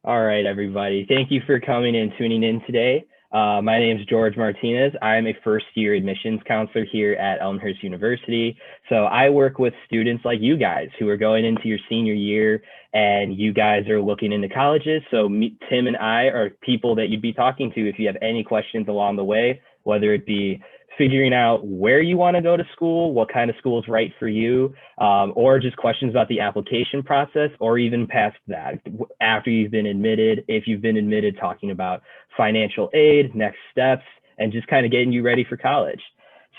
All right, everybody. Thank you for coming and tuning in today. My name is George Martinez. I'm a first-year admissions counselor here at Elmhurst University. So I work with students like you guys who are going into your senior year and you guys are looking into colleges. So Tim and I are people that you'd be talking to if you have any questions along the way, whether it be figuring out where you want to go to school, what kind of school is right for you, or just questions about the application process, or even past that, after you've been admitted, if you've been admitted, talking about financial aid, next steps, and just kind of getting you ready for college.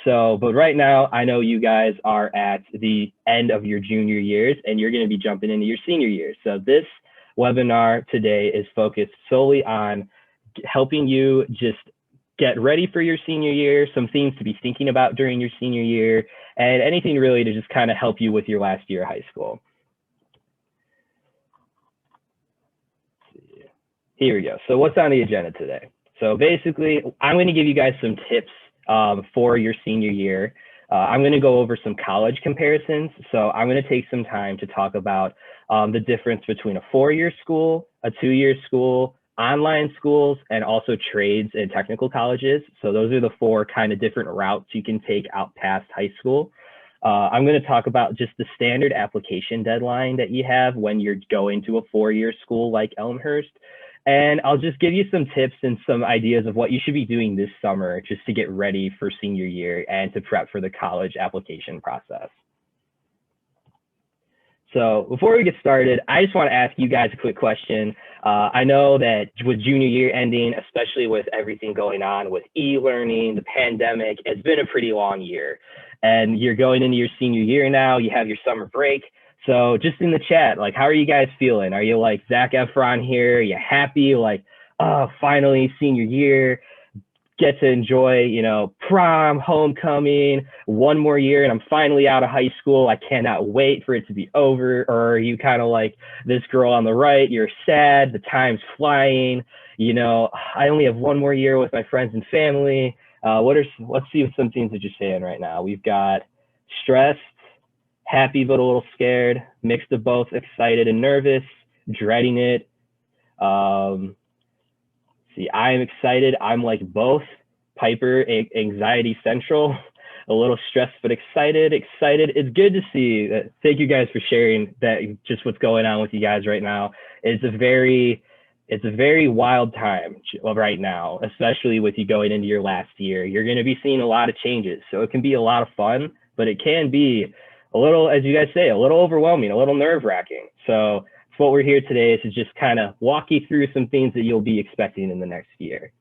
So, but right now, I know you guys are at the end of your junior years, and you're going to be jumping into your senior years. So this webinar today is focused solely on helping you just get ready for your senior year, some things to be thinking about during your senior year, and anything really to just kind of help you with your last year of high school. Here we go. So what's on the agenda today? So basically, I'm going to give you guys some tips for your senior year. I'm going to go over some college comparisons. So I'm going to take some time to talk about the difference between a 4-year school, a 2-year school, online schools, and also trades and technical colleges. So those are the 4 kind of different routes you can take out past high school. I'm going to talk about just the standard application deadline that you have when you're going to a 4-year school like Elmhurst. And I'll just give you some tips and some ideas of what you should be doing this summer just to get ready for senior year and to prep for the college application process. So before we get started, I just want to ask you guys a quick question. I know that with junior year ending, especially with everything going on with e-learning, the pandemic, it's been a pretty long year. And you're going into your senior year now, you have your summer break. So just in the chat, like, how are you guys feeling? Are you like Zac Efron here? Are you happy? Like, oh, finally senior year, get to enjoy, you know, prom, homecoming, one more year, and I'm finally out of high school. I cannot wait for it to be over. Or are you kind of like this girl on the right? You're sad. The time's flying. You know, I only have one more year with my friends and family. Let's see some things that you're saying right now. We've got stressed, happy but a little scared, mixed of both, excited and nervous, dreading it. See, I am excited. I'm like both. Piper, anxiety central, a little stressed but excited. It's good to see that. Thank you guys for sharing that. Just what's going on with you guys right now. It's a very wild time right now, especially with you going into your last year. You're going to be seeing a lot of changes, so it can be a lot of fun, but it can be a little, as you guys say, a little overwhelming, a little nerve-wracking. So what we're here today is to just kind of walk you through some things that you'll be expecting in the next year.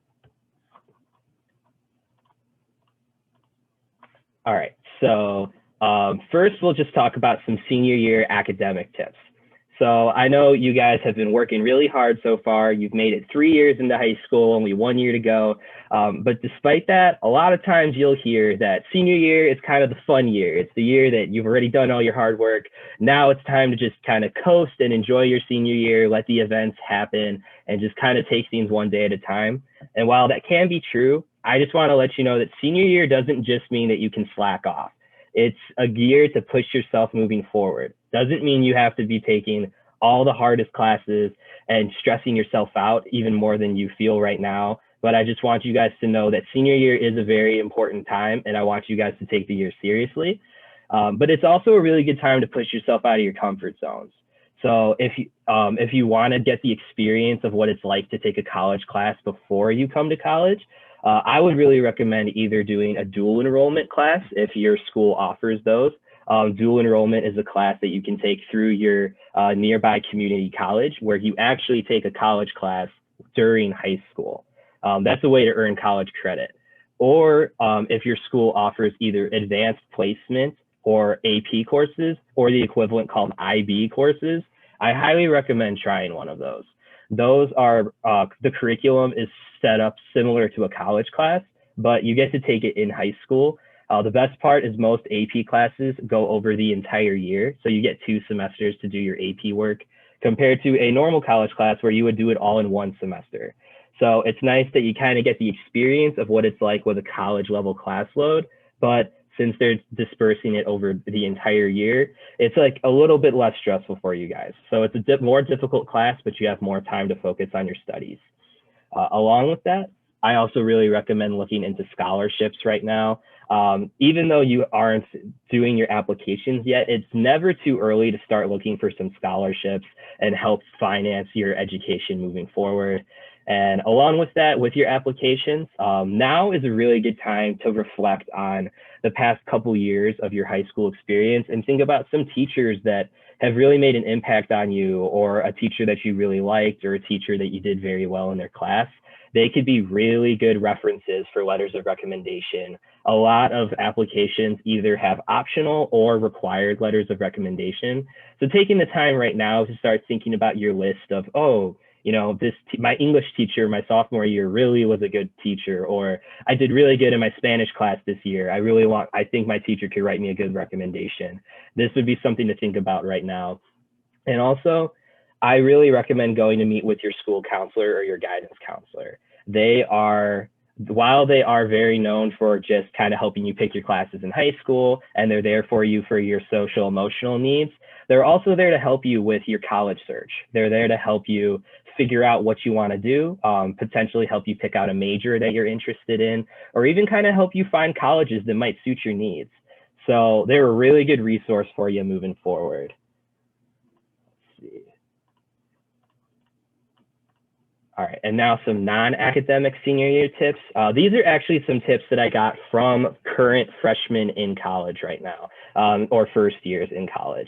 All right, so first we'll just talk about some senior year academic tips. So I know you guys have been working really hard so far. You've made it 3 years into high school, only 1 year to go. But despite that, a lot of times you'll hear that senior year is kind of the fun year. It's the year that you've already done all your hard work. Now it's time to just kind of coast and enjoy your senior year, let the events happen, and just kind of take things one day at a time. And while that can be true, I just want to let you know that senior year doesn't just mean that you can slack off. It's a year to push yourself moving forward. Doesn't mean you have to be taking all the hardest classes and stressing yourself out even more than you feel right now. But I just want you guys to know that senior year is a very important time, and I want you guys to take the year seriously. But it's also a really good time to push yourself out of your comfort zones. So if you want to get the experience of what it's like to take a college class before you come to college, I would really recommend either doing a dual enrollment class if your school offers those. Dual enrollment is a class that you can take through your nearby community college, where you actually take a college class during high school. That's a way to earn college credit. Or if your school offers either advanced placement or AP courses, or the equivalent called IB courses, I highly recommend trying one of those. Those are, the curriculum is set up similar to a college class, but you get to take it in high school. The best part is most AP classes go over the entire year, so you get 2 semesters to do your AP work, compared to a normal college class where you would do it all in 1 semester. So it's nice that you kind of get the experience of what it's like with a college level class load, but since they're dispersing it over the entire year, it's like a little bit less stressful for you guys. So it's a more difficult class, but you have more time to focus on your studies. Along with that, I also really recommend looking into scholarships right now. Even though you aren't doing your applications yet, it's never too early to start looking for some scholarships and help finance your education moving forward. And along with that, with your applications, now is a really good time to reflect on the past couple years of your high school experience and think about some teachers that have really made an impact on you, or a teacher that you really liked, or a teacher that you did very well in their class. They could be really good references for letters of recommendation. A lot of applications either have optional or required letters of recommendation. So taking the time right now to start thinking about your list of, oh, you know, my English teacher my sophomore year really was a good teacher, or I did really good in my Spanish class this year. I think my teacher could write me a good recommendation. This would be something to think about right now. And also, I really recommend going to meet with your school counselor or your guidance counselor. While they are very known for just kind of helping you pick your classes in high school, and they're there for you for your social emotional needs, they're also there to help you with your college search. They're there to help you figure out what you want to do, potentially help you pick out a major that you're interested in, or even kind of help you find colleges that might suit your needs. So they're a really good resource for you moving forward. Let's see. All right, and now some non-academic senior year tips. These are actually some tips that I got from current freshmen in college right now, or first years in college.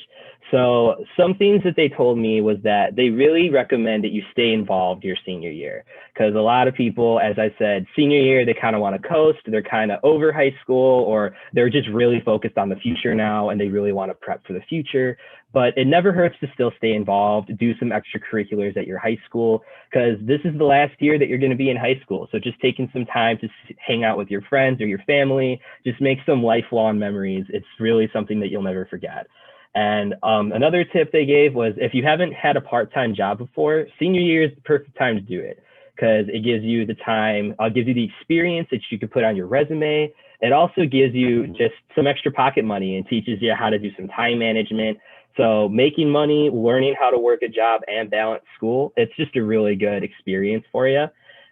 So some things that they told me was that they really recommend that you stay involved your senior year, because a lot of people, as I said, senior year, they kind of want to coast, they're kind of over high school, or they're just really focused on the future now and they really want to prep for the future. But it never hurts to still stay involved, do some extracurriculars at your high school, because this is the last year that you're going to be in high school. So just taking some time to hang out with your friends or your family, just make some lifelong memories. It's really something that you'll never forget. And another tip they gave was, if you haven't had a part-time job before, senior year is the perfect time to do it, because it gives you the time, gives you the experience that you can put on your resume. It also gives you just some extra pocket money and teaches you how to do some time management. So making money, learning how to work a job and balance school, it's just a really good experience for you.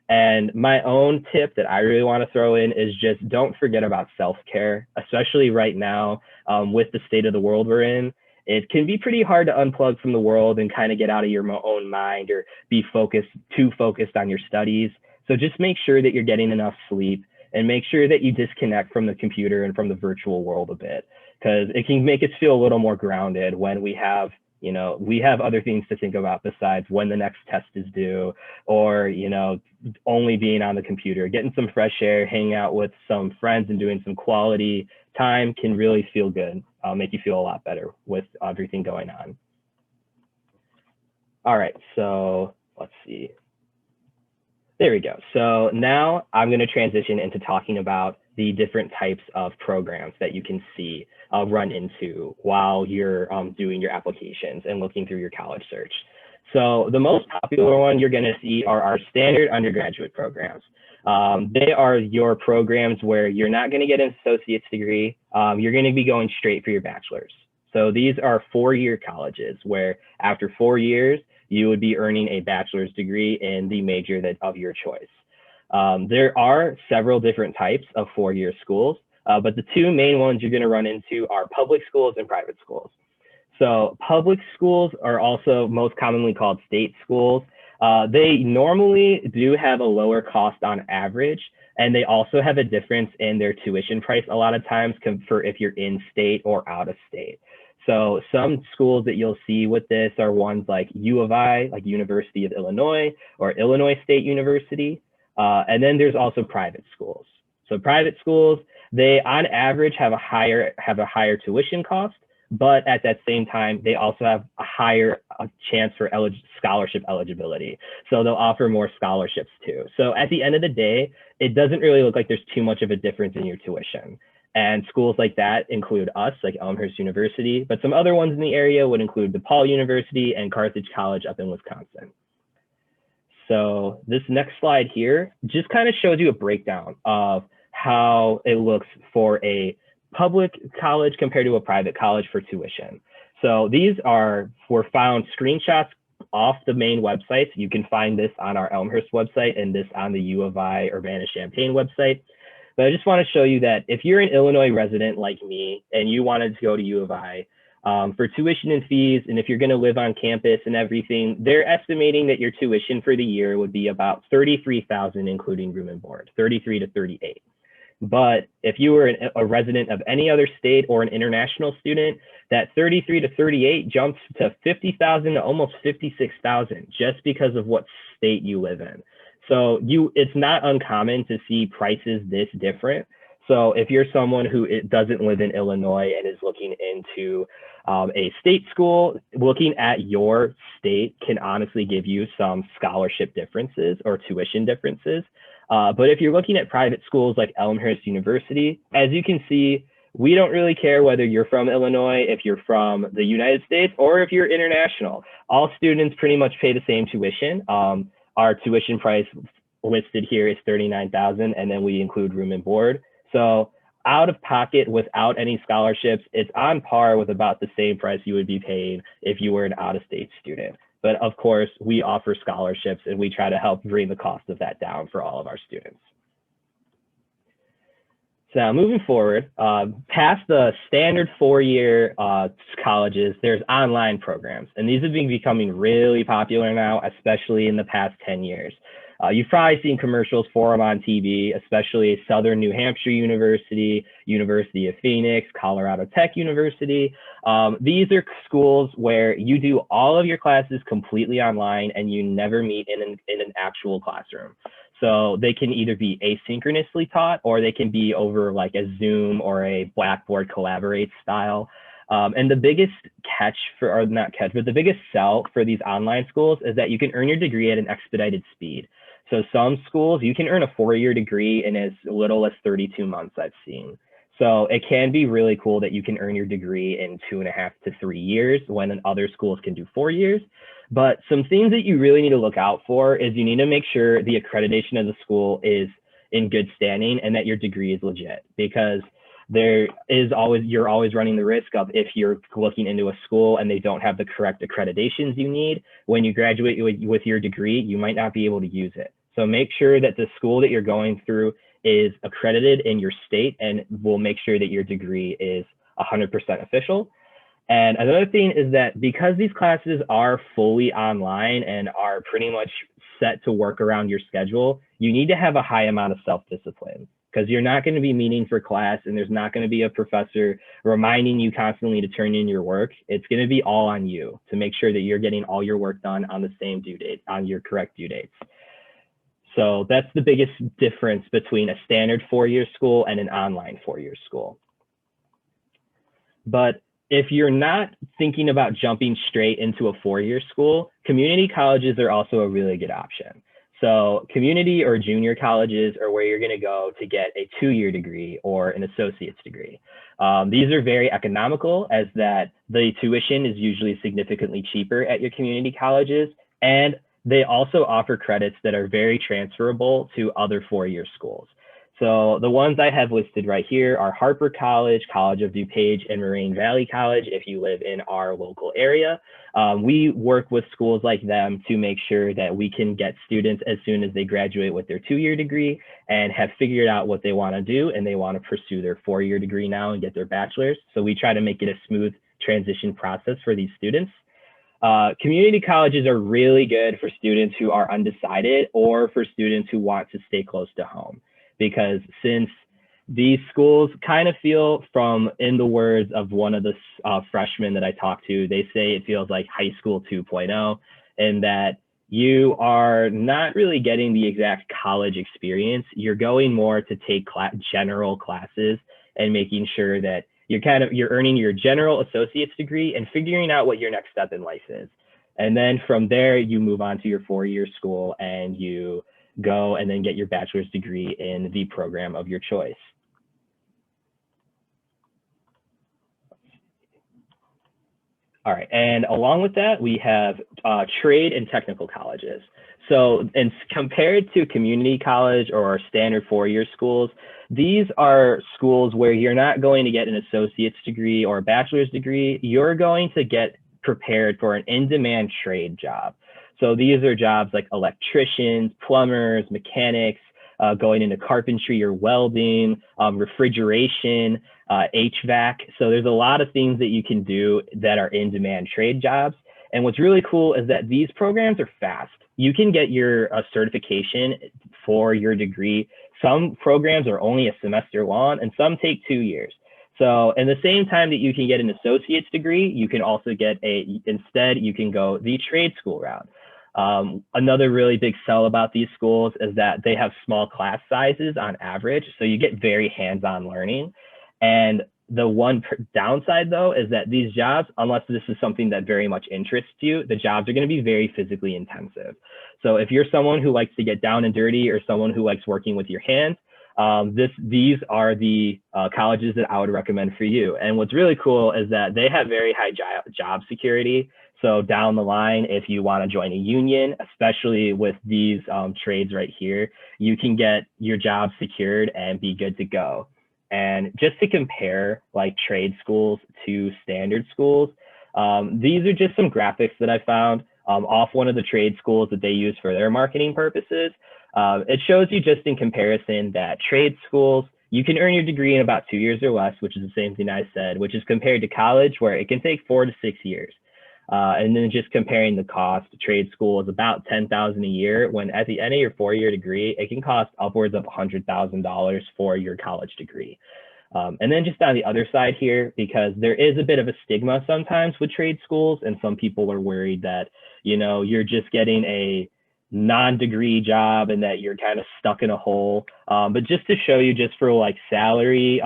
And my own tip that I really want to throw in is just don't forget about self-care, especially right now with the state of the world we're in. It can be pretty hard to unplug from the world and kind of get out of your own mind, or be too focused on your studies. So just make sure that you're getting enough sleep, and make sure that you disconnect from the computer and from the virtual world a bit, because it can make us feel a little more grounded when we have other things to think about besides when the next test is due, or, only being on the computer. Getting some fresh air, hanging out with some friends and doing some quality time can really feel good, make you feel a lot better with everything going on. All right, so let's see. There we go. So now I'm going to transition into talking about the different types of programs that you can see run into while you're doing your applications and looking through your college search. So the most popular one you're going to see are our standard undergraduate programs. They are your programs where you're not going to get an associate's degree. You're going to be going straight for your bachelor's. So these are 4-year colleges where after 4 years, you would be earning a bachelor's degree in the major of your choice. There are several different types of 4-year schools, but the two main ones you're going to run into are public schools and private schools. So public schools are also most commonly called state schools. They normally do have a lower cost on average, and they also have a difference in their tuition price a lot of times for if you're in state or out of state. So some schools that you'll see with this are ones like U of I, like University of Illinois, or Illinois State University. And then there's also private schools. So private schools, they on average have a higher tuition cost, but at that same time, they also have a higher chance for scholarship eligibility. So they'll offer more scholarships too. So at the end of the day, it doesn't really look like there's too much of a difference in your tuition. And schools like that include us, like Elmhurst University, but some other ones in the area would include DePaul University and Carthage College up in Wisconsin. So this next slide here just kind of shows you a breakdown of how it looks for a public college compared to a private college for tuition. So these were found screenshots off the main websites. You can find this on our Elmhurst website and this on the U of I Urbana-Champaign website. But I just want to show you that if you're an Illinois resident like me and you wanted to go to U of I, for tuition and fees, and if you're going to live on campus and everything, they're estimating that your tuition for the year would be about $33,000, including room and board, 33 to 38. But if you were a resident of any other state or an international student, that 33 to 38 jumps to 50,000 to almost 56,000 just because of what state you live in. So it's not uncommon to see prices this different. So if you're someone who doesn't live in Illinois and is looking into a state school, looking at your state can honestly give you some scholarship differences or tuition differences. But if you're looking at private schools like Elmhurst University, as you can see, we don't really care whether you're from Illinois, if you're from the United States, or if you're international. All students pretty much pay the same tuition. Our tuition price listed here is $39,000, and then we include room and board. So out of pocket without any scholarships, it's on par with about the same price you would be paying if you were an out-of-state student. But of course, we offer scholarships and we try to help bring the cost of that down for all of our students. So now moving forward, past the standard four-year colleges, there's online programs. And these have been becoming really popular now, especially in the past 10 years. You've probably seen commercials for them on TV, especially Southern New Hampshire University, University of Phoenix, Colorado Tech University. These are schools where you do all of your classes completely online and you never meet in an actual classroom. So they can either be asynchronously taught or they can be over like a Zoom or a Blackboard Collaborate style. And the biggest catch or not catch, but the biggest sell for these online schools is that you can earn your degree at an expedited speed. So some schools, you can earn a four-year degree in as little as 32 months I've seen. So it can be really cool that you can earn your degree in 2.5 to 3 years when other schools can do 4 years. But some things that you really need to look out for is you need to make sure the accreditation of the school is in good standing and that your degree is legit, because you're always running the risk of, if you're looking into a school and they don't have the correct accreditations you need, when you graduate with your degree, you might not be able to use it. So make sure that the school that you're going through is accredited in your state, and we'll make sure that your degree is 100% official. And another thing is that because these classes are fully online and are pretty much set to work around your schedule, you need to have a high amount of self-discipline, because you're not going to be meeting for class and there's not going to be a professor reminding you constantly to turn in your work. It's going to be all on you to make sure that you're getting all your work done on the same due date, on your correct due dates. So that's the biggest difference between a standard four-year school and an online four-year school. But if you're not thinking about jumping straight into a four-year school, community colleges are also a really good option. So community or junior colleges are where you're going to go to get a 2-year degree or an associate's degree. These are very economical, as that the tuition is usually significantly cheaper at your community colleges, and they also offer credits that are very transferable to other four-year schools. So the ones I have listed right here are Harper College, College of DuPage, and Moraine Valley College if you live in our local area. We work with schools like them to make sure that we can get students as soon as they graduate with their 2-year degree and have figured out what they want to do, and they want to pursue their 4-year degree now and get their bachelor's. So we try to make it a smooth transition process for these students. Community colleges are really good for students who are undecided or for students who want to stay close to home, because since these schools kind of feel, in the words of one of the freshmen that I talked to, they say it feels like high school 2.0, and that you are not really getting the exact college experience. You're going more to take general classes and making sure that you're earning your general associate's degree and figuring out what your next step in life is. And then from there, you move on to your 4-year school and you go and then get your bachelor's degree in the program of your choice. All right, and along with that, we have trade and technical colleges. So, and compared to community college or standard 4-year schools, these are schools where you're not going to get an associate's degree or a bachelor's degree. You're going to get prepared for an in-demand trade job. So these are jobs like electricians, plumbers, mechanics, going into carpentry or welding, refrigeration, HVAC. So there's a lot of things that you can do that are in-demand trade jobs. And what's really cool is that these programs are fast. You can get your certification for your degree. Some programs are only a semester long and some take 2 years. So in the same time that you can get an associate's degree, you can also get instead you can go the trade school route. Another really big sell about these schools is that they have small class sizes on average. So you get very hands-on learning. And the one downside though, is that these jobs, unless this is something that very much interests you, the jobs are going to be very physically intensive. So if you're someone who likes to get down and dirty or someone who likes working with your hands, these are the colleges that I would recommend for you. And what's really cool is that they have very high job security. So down the line, if you want to join a union, especially with these trades right here, you can get your job secured and be good to go. And just to compare like trade schools to standard schools, these are just some graphics that I found off one of the trade schools that they use for their marketing purposes. It shows you just in comparison that trade schools, you can earn your degree in about 2 years or less, which is the same thing I said, which is compared to college where it can take 4 to 6 years. And then just comparing the cost, trade school is about $10,000 a year, when at the end of your 4-year degree, it can cost upwards of $100,000 for your college degree. And then just on the other side here, because there is a bit of a stigma sometimes with trade schools, and some people are worried that, you know, you're just getting a non-degree job and that you're kind of stuck in a hole. But just to show you, just for like salary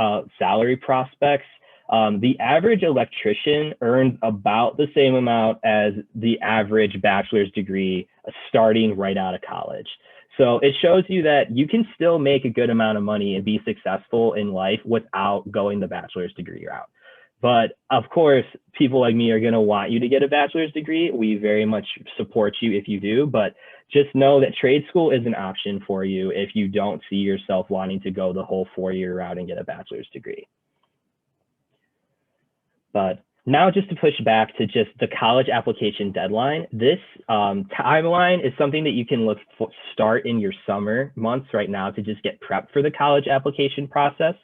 prospects, the average electrician earns about the same amount as the average bachelor's degree starting right out of college. So it shows you that you can still make a good amount of money and be successful in life without going the bachelor's degree route. But of course, people like me are going to want you to get a bachelor's degree. We very much support you if you do, but just know that trade school is an option for you if you don't see yourself wanting to go the whole 4-year route and get a bachelor's degree. But now just to push back to just the college application deadline, this timeline is something that you can start in your summer months right now to just get prepped for the college application process.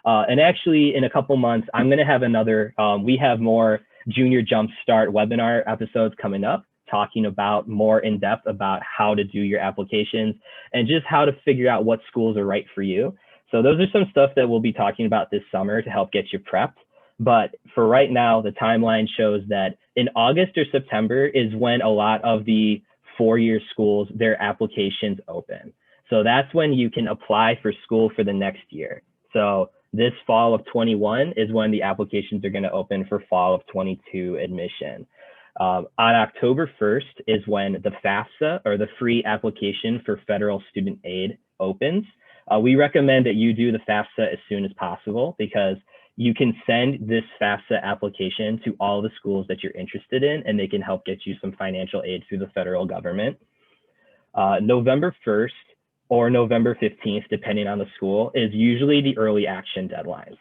And actually in a couple months, I'm going to have another, we have more Junior Jumpstart webinar episodes coming up, talking about more in depth about how to do your applications and just how to figure out what schools are right for you. So those are some stuff that we'll be talking about this summer to help get you prepped. But for right now, the timeline shows that in August or September is when a lot of the 4-year schools, their applications open. So that's when you can apply for school for the next year. So this fall of 21 is when the applications are going to open for fall of 22 admission. On October 1st is when the FAFSA, or the free application for federal student aid, opens. We recommend that you do the FAFSA as soon as possible because you can send this FAFSA application to all the schools that you're interested in, and they can help get you some financial aid through the federal government. November 1st or November 15th, depending on the school, is usually the early action deadlines.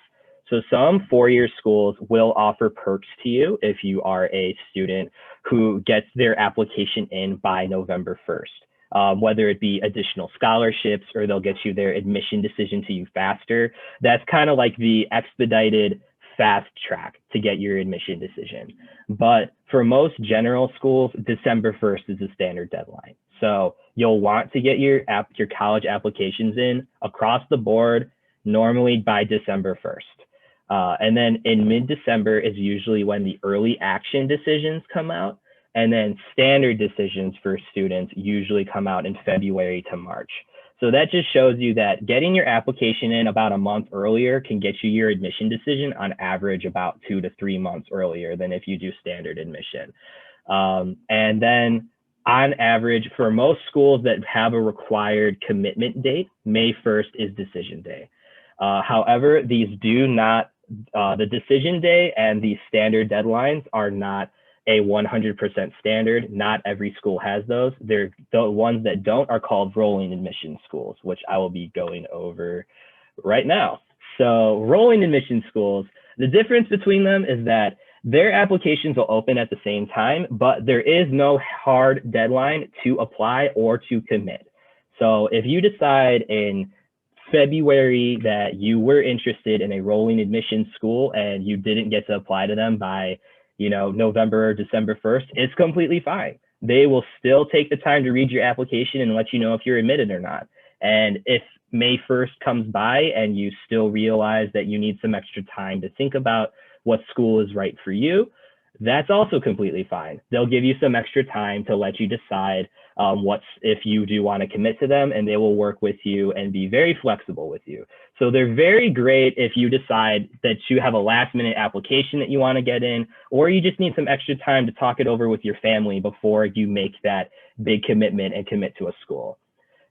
So some 4-year schools will offer perks to you if you are a student who gets their application in by November 1st. Whether it be additional scholarships or they'll get you their admission decision to you faster. That's kind of like the expedited fast track to get your admission decision. But for most general schools, December 1st is the standard deadline. So you'll want to get your college applications in across the board, normally by December 1st. And then in mid-December is usually when the early action decisions come out. And then standard decisions for students usually come out in February to March. So that just shows you that getting your application in about a month earlier can get you your admission decision on average about 2 to 3 months earlier than if you do standard admission. And then on average, for most schools that have a required commitment date, May 1st is decision day. However, these do not, the decision day and the standard deadlines are not a 100% standard. Not every school has those. The ones that don't are called rolling admission schools, which I will be going over right now. So rolling admission schools, the difference between them is that their applications will open at the same time, but there is no hard deadline to apply or to commit. So if you decide in February that you were interested in a rolling admission school and you didn't get to apply to them by, November or December 1st, it's completely fine. They will still take the time to read your application and let you know if you're admitted or not. And if May 1st comes by and you still realize that you need some extra time to think about what school is right for you, that's also completely fine. They'll give you some extra time to let you decide if you do want to commit to them, and they will work with you and be very flexible with you. So they're very great if you decide that you have a last minute application that you want to get in, or you just need some extra time to talk it over with your family before you make that big commitment and commit to a school.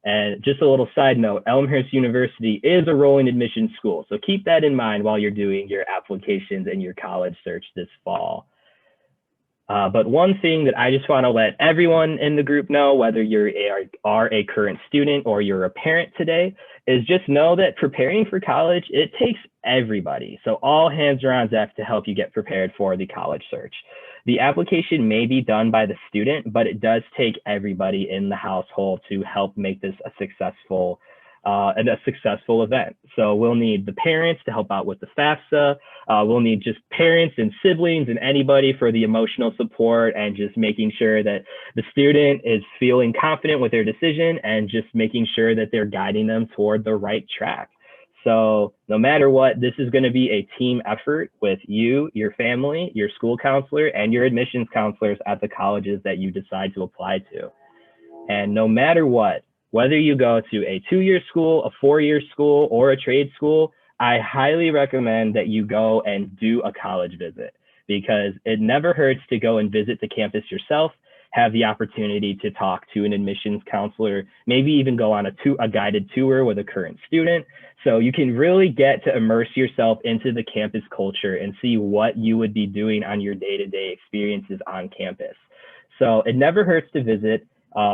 And just a little side note, Elmhurst University is a rolling admission school. So keep that in mind while you're doing your applications and your college search this fall. But one thing that I just want to let everyone in the group know, whether you are a current student or you're a parent today, is just know that preparing for college, it takes everybody. So all hands are on deck to help you get prepared for the college search. The application may be done by the student, but it does take everybody in the household to help make this a successful event. So we'll need the parents to help out with the FAFSA. We'll need just parents and siblings and anybody for the emotional support and just making sure that the student is feeling confident with their decision and just making sure that they're guiding them toward the right track. So no matter what, this is going to be a team effort with you, your family, your school counselor, and your admissions counselors at the colleges that you decide to apply to. And no matter what, whether you go to a 2-year school, a 4-year school, or a trade school, I highly recommend that you go and do a college visit, because it never hurts to go and visit the campus yourself, have the opportunity to talk to an admissions counselor, maybe even go on a guided tour with a current student. So you can really get to immerse yourself into the campus culture and see what you would be doing on your day-to-day experiences on campus. So it never hurts to visit.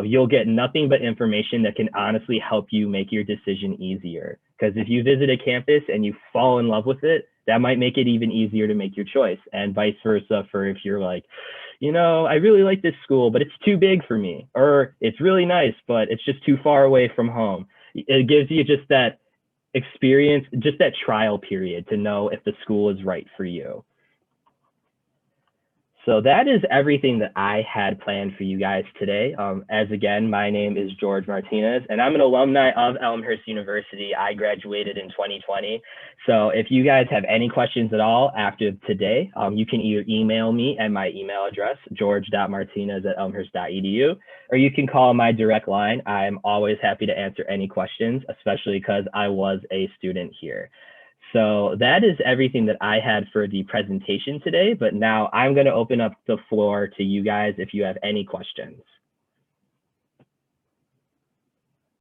You'll get nothing but information that can honestly help you make your decision easier. Because if you visit a campus and you fall in love with it, that might make it even easier to make your choice, and vice versa for if you're like, I really like this school, but it's too big for me, or it's really nice, but it's just too far away from home. It gives you just that experience, just that trial period to know if the school is right for you. So that is everything that I had planned for you guys today. As again, my name is George Martinez, and I'm an alumni of Elmhurst University. I graduated in 2020. So if you guys have any questions at all after today, you can either email me at my email address, george.martinez@elmhurst.edu, or you can call my direct line. I'm always happy to answer any questions, especially because I was a student here. So that is everything that I had for the presentation today, but now I'm going to open up the floor to you guys if you have any questions.